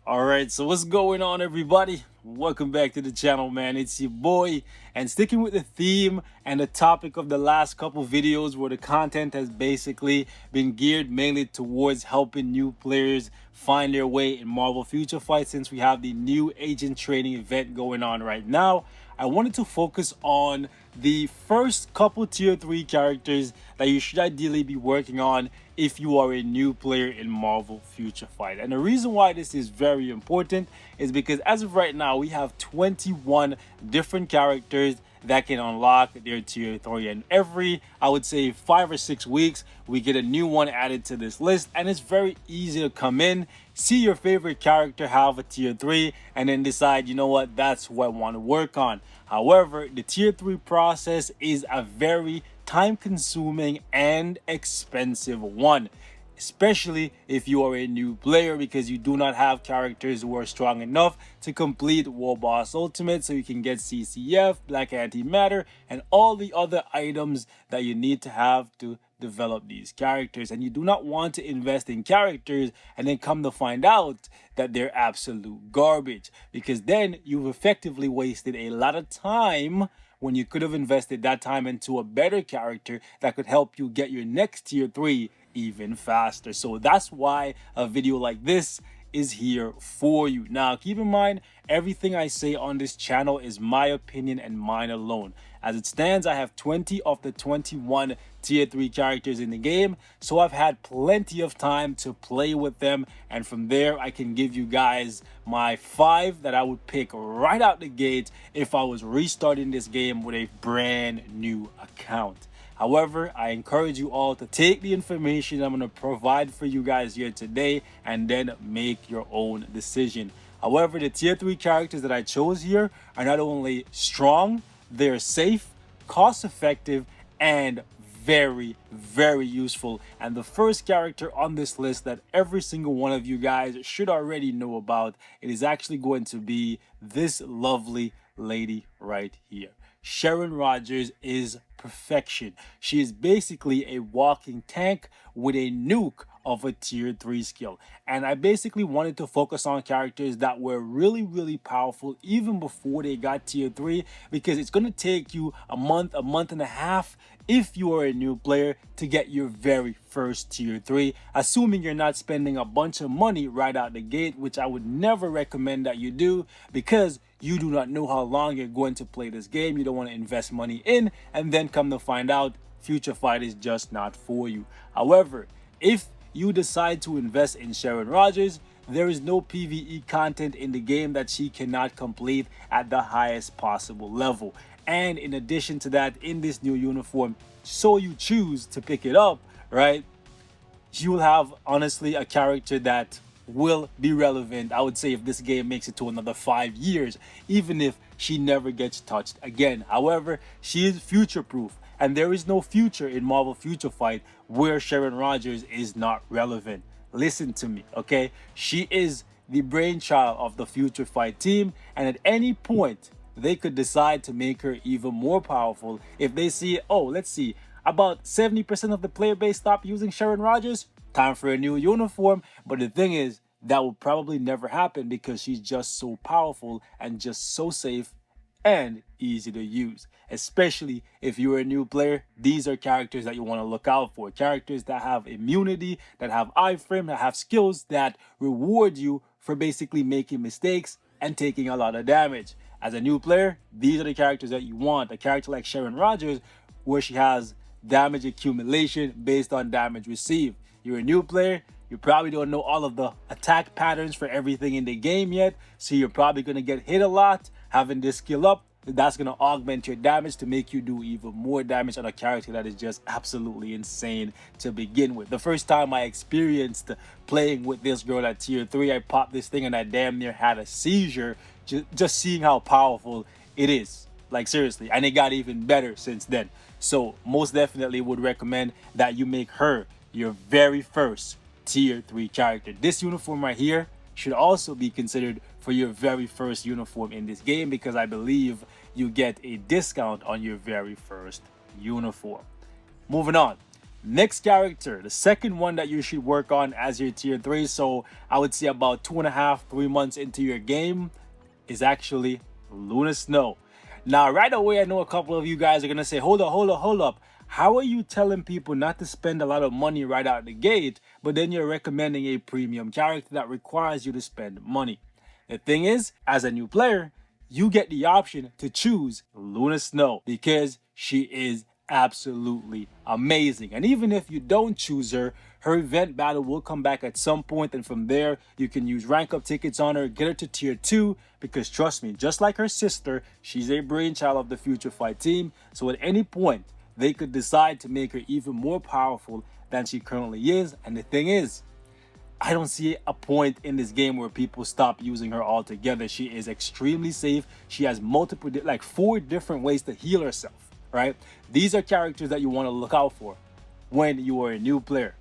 Alright, so what's going on, everybody? Welcome back to the channel, man. It's your boy, and sticking with the theme and the topic of the last couple videos where the content has basically been geared mainly towards helping new players find their way in Marvel Future Fight. Since we have the new agent training event going on right now, I wanted to focus on the first couple tier 3 characters that you should ideally be working on if you are a new player in Marvel Future Fight. And the reason why this is very important is because as of right now, we have 21 different characters that can unlock their tier 3, and every, I would say, 5 or 6 weeks we get a new one added to this list. And it's very easy to come in, see your favorite character have a tier 3, and then decide, you know what, that's who I want to work on. However, the tier 3 process is a very time-consuming and expensive one, especially if you are a new player, because you do not have characters who are strong enough to complete War Boss Ultimate, so you can get CCF, Black Antimatter, and all the other items that you need to have to develop these characters. And you do not want to invest in characters and then come to find out that they're absolute garbage, because then you've effectively wasted a lot of time when you could have invested that time into a better character that could help you get your next tier 3 even faster. So that's why a video like this is here for you. Now, keep in mind, everything I say on this channel is my opinion and mine alone. As it stands, I have 20 of the 21 tier 3 characters in the game, so I've had plenty of time to play with them, and from there I can give you guys my 5 that I would pick right out the gate if I was restarting this game with a brand new account. However, I encourage you all to take the information I'm going to provide for you guys here today and then make your own decision. However, the tier 3 characters that I chose here are not only strong, they're safe, cost effective, and very useful. And the first character on this list that every single one of you guys should already know about, it is actually going to be this lovely lady right here. Sharon Rogers is perfection. She is basically a walking tank with a nuke of a tier 3 skill. And I basically wanted to focus on characters that were really powerful even before they got tier 3, because it's going to take you a month and a half if you are a new player to get your very first tier 3, assuming you're not spending a bunch of money right out the gate, which I would never recommend that you do, because you do not know how long you're going to play this game. You don't want to invest money in and then come to find out Future Fight is just not for you. However, if you decide to invest in Sharon Rogers, there is no PvE content in the game that she cannot complete at the highest possible level. And in addition to that, in this new uniform, so you choose to pick it up, right, you will have honestly a character that will be relevant, I would say, if this game makes it to another 5 years, even if she never gets touched again. However, she is future proof, and there is no future in Marvel Future Fight where Sharon Rogers is not relevant. Listen to me, okay? She is the brainchild of the Future Fight team, and at any point they could decide to make her even more powerful. If they see, oh, let's see, about 70% of the player base stop using Sharon Rogers, time for a new uniform. But the thing is, that will probably never happen because she's just so powerful and just so safe and easy to use. Especially if you're a new player, these are characters that you want to look out for. Characters that have immunity, that have iframe, that have skills that reward you for basically making mistakes and taking a lot of damage. As a new player, these are the characters that you want. A character like Sharon Rogers, where she has damage accumulation based on damage received. You're a new player, you probably don't know all of the attack patterns for everything in the game yet, so you're probably going to get hit a lot. Having this skill up, that's going to augment your damage to make you do even more damage on a character that is just absolutely insane to begin with. The first time I experienced playing with this girl at tier 3, I popped this thing and I damn near had a seizure just seeing how powerful it is. Like, seriously. And it got even better since then. So most definitely would recommend that you make her your very first tier 3 character. This uniform right here should also be considered for your very first uniform in this game, because I believe you get a discount on your very first uniform. Moving on. Next character, the second one that you should work on as your tier 3, so I would say about 2.5, 3 months into your game, is actually Luna Snow. Now, right away, I know a couple of you guys are going to say, hold up. How are you telling people not to spend a lot of money right out the gate, but then you're recommending a premium character that requires you to spend money? The thing is, as a new player, you get the option to choose Luna Snow because she is absolutely amazing. And even if you don't choose her, her event battle will come back at some point, and from there you can use rank up tickets on her, get her to tier 2, because trust me, just like her sister, she's a brainchild of the Future Fight team, so at any point they could decide to make her even more powerful than she currently is. And the thing is, I don't see a point in this game where people stop using her altogether. She is extremely safe. She has multiple, like 4 different ways to heal herself, right? These are characters that you want to look out for when you are a new player.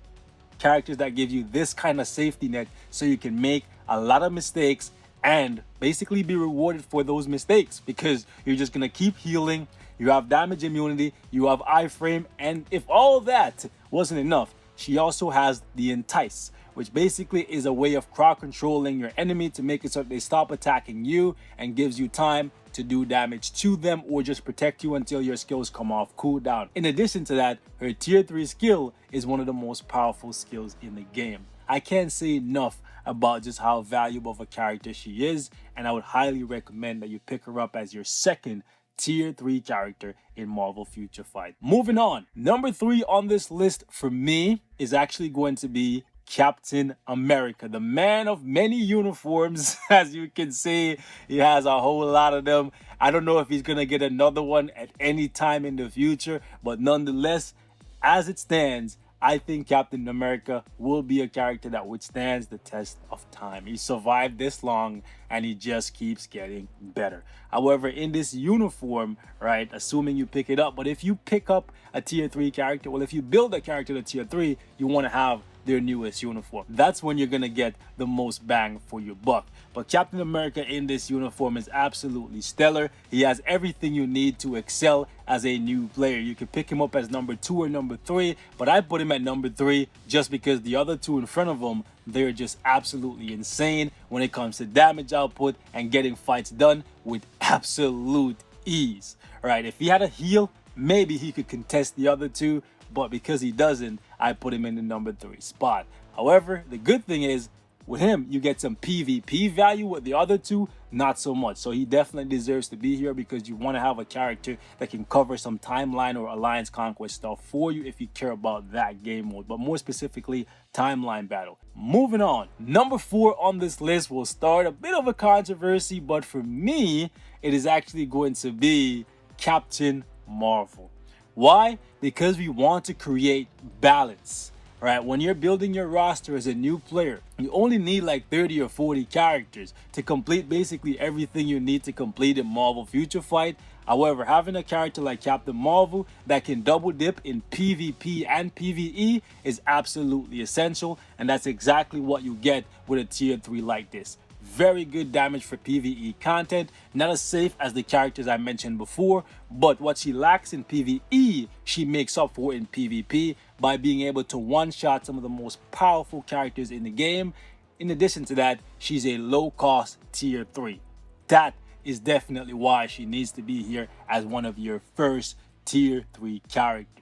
Characters that give you this kind of safety net so you can make a lot of mistakes and basically be rewarded for those mistakes, because you're just going to keep healing. You have damage immunity, you have iframe, and if all that wasn't enough, she also has the Entice, which basically is a way of crowd controlling your enemy to make it so that they stop attacking you and gives you time to do damage to them or just protect you until your skills come off cooldown. In addition to that, her tier 3 skill is one of the most powerful skills in the game. I can't say enough about just how valuable of a character she is, and I would highly recommend that you pick her up as your second tier 3 character in Marvel Future Fight. Moving on, number 3 on this list for me is actually going to be Captain America, the man of many uniforms. As you can see, he has a whole lot of them. I don't know if he's gonna get another one at any time in the future, but nonetheless, as it stands, I think Captain America will be a character that withstands the test of time. He survived this long and he just keeps getting better. However, in this uniform, right, assuming you pick it up, but if you pick up a tier 3 character, well, if you build a character to tier 3, you want to have their newest uniform. That's when you're gonna get the most bang for your buck. But Captain America in this uniform is absolutely stellar. He has everything you need to excel as a new player. You can pick him up as number 2 or number 3, but I put him at number 3 just because the other 2 in front of him, they're just absolutely insane when it comes to damage output and getting fights done with absolute ease. Right? If he had a heal, maybe he could contest the other 2, but because he doesn't, I put him in the number 3 spot. However, the good thing is, with him, you get some PvP value. With the other 2, not so much. So he definitely deserves to be here because you want to have a character that can cover some timeline or alliance conquest stuff for you if you care about that game mode, but more specifically, timeline battle. Moving on, number 4 on this list will start a bit of a controversy, but for me, it is actually going to be Captain Marvel. Why? Because we want to create balance, right? When you're building your roster as a new player, you only need like 30 or 40 characters to complete basically everything you need to complete in Marvel Future Fight. However, having a character like Captain Marvel that can double dip in PvP and PvE is absolutely essential, and that's exactly what you get with a tier 3 like this. Very good damage for PvE content, not as safe as the characters I mentioned before, but what she lacks in PvE, she makes up for in PvP by being able to one-shot some of the most powerful characters in the game. In addition to that, she's a low-cost tier 3. That is definitely why she needs to be here as one of your first tier 3 characters.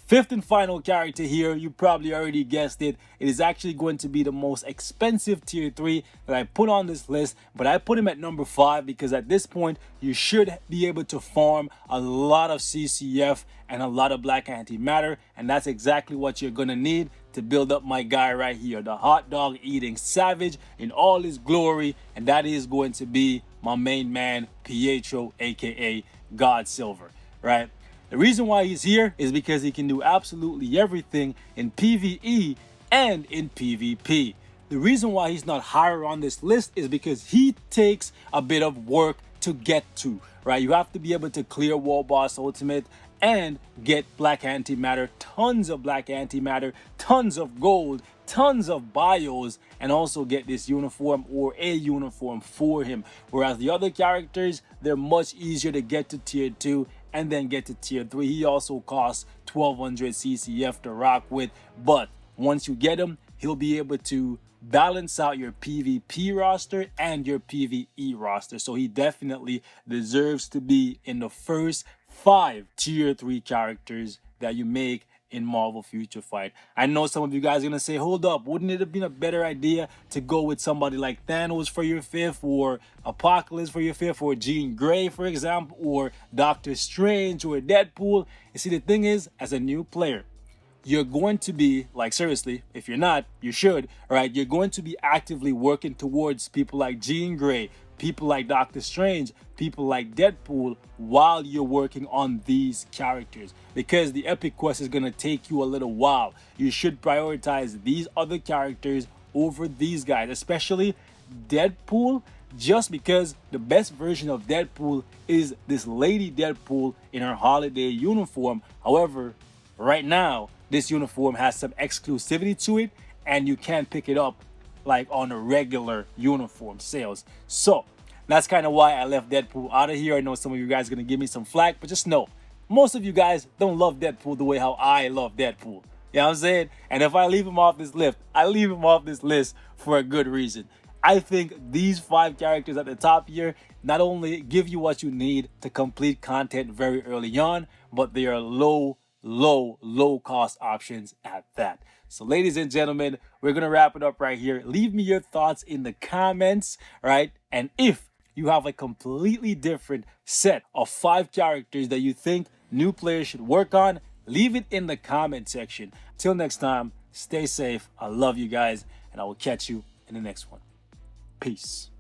Fifth and final character here, you probably already guessed it. It is actually going to be the most expensive tier 3 that I put on this list, but I put him at number 5 because at this point, you should be able to farm a lot of CCF and a lot of black antimatter, and that's exactly what you're gonna need to build up my guy right here, the hot dog eating savage in all his glory, and that is going to be my main man, Pietro, aka God Silver, right? The reason why he's here is because he can do absolutely everything in PvE and in PvP. The reason why he's not higher on this list is because he takes a bit of work to get to, right? You have to be able to clear War Boss Ultimate and get black antimatter, tons of black antimatter, tons of gold, tons of bios, and also get this uniform or a uniform for him. Whereas the other characters, they're much easier to get to tier 2 and then get to tier 3. He also costs 1200 CCF to rock with. But once you get him, he'll be able to balance out your PvP roster and your PvE roster. So he definitely deserves to be in the first 5 tier 3 characters that you make in Marvel Future Fight. I know some of you guys are gonna say, hold up, wouldn't it have been a better idea to go with somebody like Thanos for your 5th, or Apocalypse for your 5th, or Jean Grey, for example, or Doctor Strange, or Deadpool? You see, the thing is, as a new player, you're going to be, like, seriously, if you're not, you should, all right? You're going to be actively working towards people like Jean Grey, people like Doctor Strange, people like Deadpool, while you're working on these characters, because the epic quest is going to take you a little while. You should prioritize these other characters over these guys, especially Deadpool, just because the best version of Deadpool is this Lady Deadpool in her holiday uniform. However, right now, this uniform has some exclusivity to it, and you can't pick it up like on a regular uniform sales. So that's kind of why I left Deadpool out of here. I know some of you guys are going to give me some flack, but just know, most of you guys don't love Deadpool the way how I love Deadpool. You know what I'm saying? And if I leave him off this list, I leave him off this list for a good reason. I think these 5 characters at the top here not only give you what you need to complete content very early on, but they are low cost options at that. So ladies and gentlemen, we're gonna wrap it up right here. Leave me your thoughts in the comments, right? And if you have a completely different set of 5 characters that you think new players should work on, leave it in the comment section. Till next time, stay safe. I love you guys, and I will catch you in the next one. Peace.